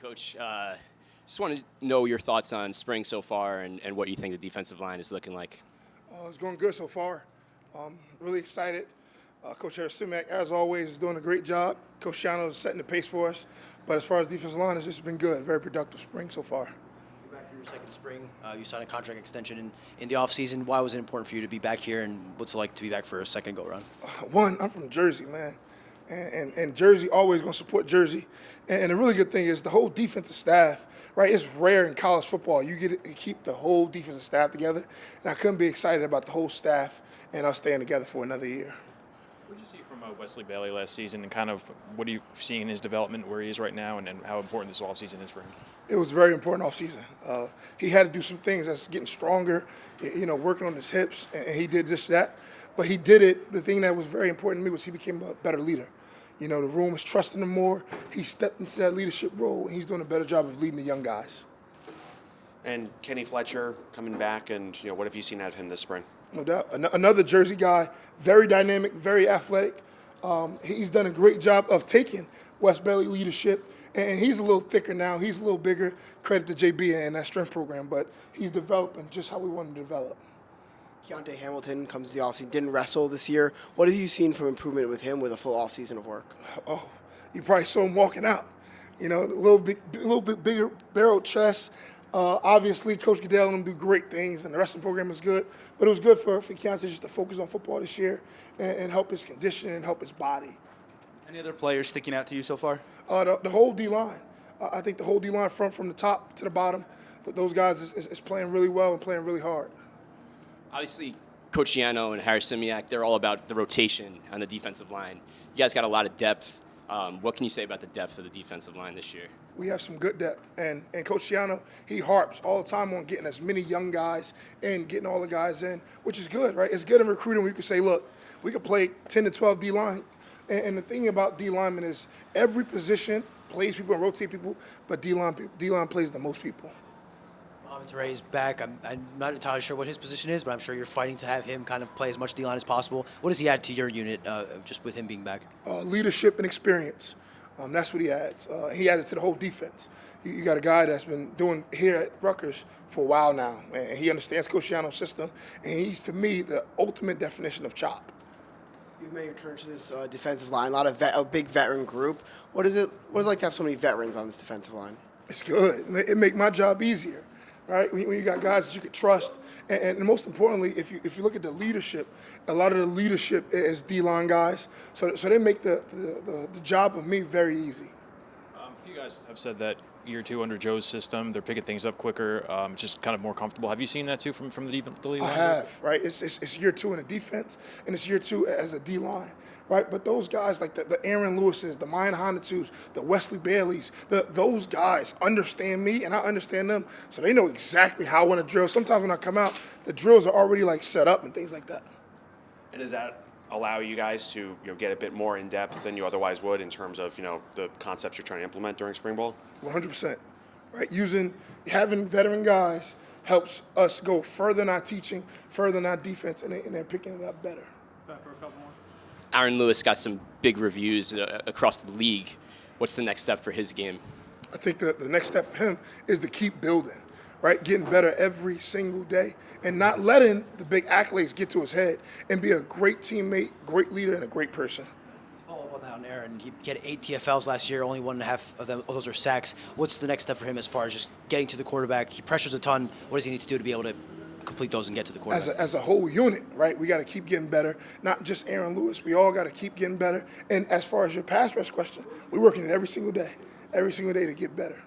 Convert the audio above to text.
Coach. Just want to know your thoughts on spring so far and what you think the defensive line is looking like. It's going good so far. Really excited. Coach Harris-Simak, as always, is doing a great job. Coach Shiano is setting the pace for us. But as far as defensive line, it's just been good. Very productive spring so far. You're back for your second spring. You signed a contract extension in the offseason. Why was it important for you to be back here, and what's it like to be back for a second go-around? One, I'm from Jersey, man. And Jersey always going to support Jersey. And the really good thing is the whole defensive staff, right? It's rare in college football. You get to keep the whole defensive staff together. And I couldn't be excited about the whole staff and us staying together for another year. What did you see from Wesley Bailey last season, and kind of what are you seeing in his development, where he is right now, and how important this offseason is for him? It was a very important offseason. He had to do some things that's getting stronger, working on his hips, and he did just that. But he did it. The thing that was very important to me was he became a better leader. The room is trusting him more. He stepped into that leadership role, and he's doing a better job of leading the young guys. And Kenny Fletcher coming back, and what have you seen out of him this spring? No doubt. Another Jersey guy, very dynamic, very athletic. He's done a great job of taking West Bailey leadership, and he's a little thicker now. He's a little bigger. Credit to JB and that strength program, but he's developing just how we want him to develop. Keontae Hamilton comes to the offseason, didn't wrestle this year. What have you seen from improvement with him with a full offseason of work? Oh, you probably saw him walking out. A little bit bigger barrel chest. Obviously, Coach Goodell and them do great things, and the wrestling program is good. But it was good for Keontae just to focus on football this year and help his condition and help his body. Any other players sticking out to you so far? The whole D-line. I think the whole D-line from the top to the bottom, those guys is playing really well and playing really hard. Obviously, Coach Shiano and Harris-Simak, they're all about the rotation on the defensive line. You guys got a lot of depth. What can you say about the depth of the defensive line this year? We have some good depth, and Coach Shiano, he harps all the time on getting as many young guys and getting all the guys in, which is good, right? It's good in recruiting where you can say, look, we could play 10 to 12 D-line, and the thing about D-linemen is every position plays people and rotate people, but D-line plays the most people. Ray is back. I'm not entirely sure what his position is, but I'm sure you're fighting to have him kind of play as much D-line as possible. What does he add to your unit just with him being back? Leadership and experience. That's what he adds. He adds it to the whole defense. You got a guy that's been doing here at Rutgers for a while now, and he understands Coach Shiano's system, and he's, to me, the ultimate definition of chop. You've made your turn to this defensive line, a big veteran group. What is it like to have so many veterans on this defensive line? It's good. It makes my job easier. Right, when you got guys that you could trust, and most importantly, if you look at the leadership, a lot of the leadership is D-line guys, so they make the job of me very easy. A few guys have said that year two under Joe's system, they're picking things up quicker, just kind of more comfortable. Have you seen that too from the league? I have, right? It's year two in the defense, and it's year two as a D-line. Right, but those guys like the Aaron Lewises, the Mayan Honatus, the Wesley Baileys, those guys understand me and I understand them, so they know exactly how I want to drill. Sometimes when I come out, the drills are already set up and things like that. And does that allow you guys to get a bit more in depth than you otherwise would in terms of the concepts you're trying to implement during spring ball? 100%. Right, having veteran guys helps us go further in our teaching, further in our defense, and they're picking it up better. Back for a couple more. Aaron Lewis got some big reviews across the league. What's the next step for his game? I think that the next step for him is to keep building, right? Getting better every single day and not letting the big accolades get to his head and be a great teammate, great leader, and a great person. Follow up on that, Aaron. He had 8 TFLs last year. Only 1.5 of those are sacks. What's the next step for him as far as just getting to the quarterback? He pressures a ton. What does he need to do to be able to complete those and get to the quarterback? As a whole unit, right? We got to keep getting better. Not just Aaron Lewis. We all got to keep getting better. And as far as your pass rush question, we're working it every single day to get better.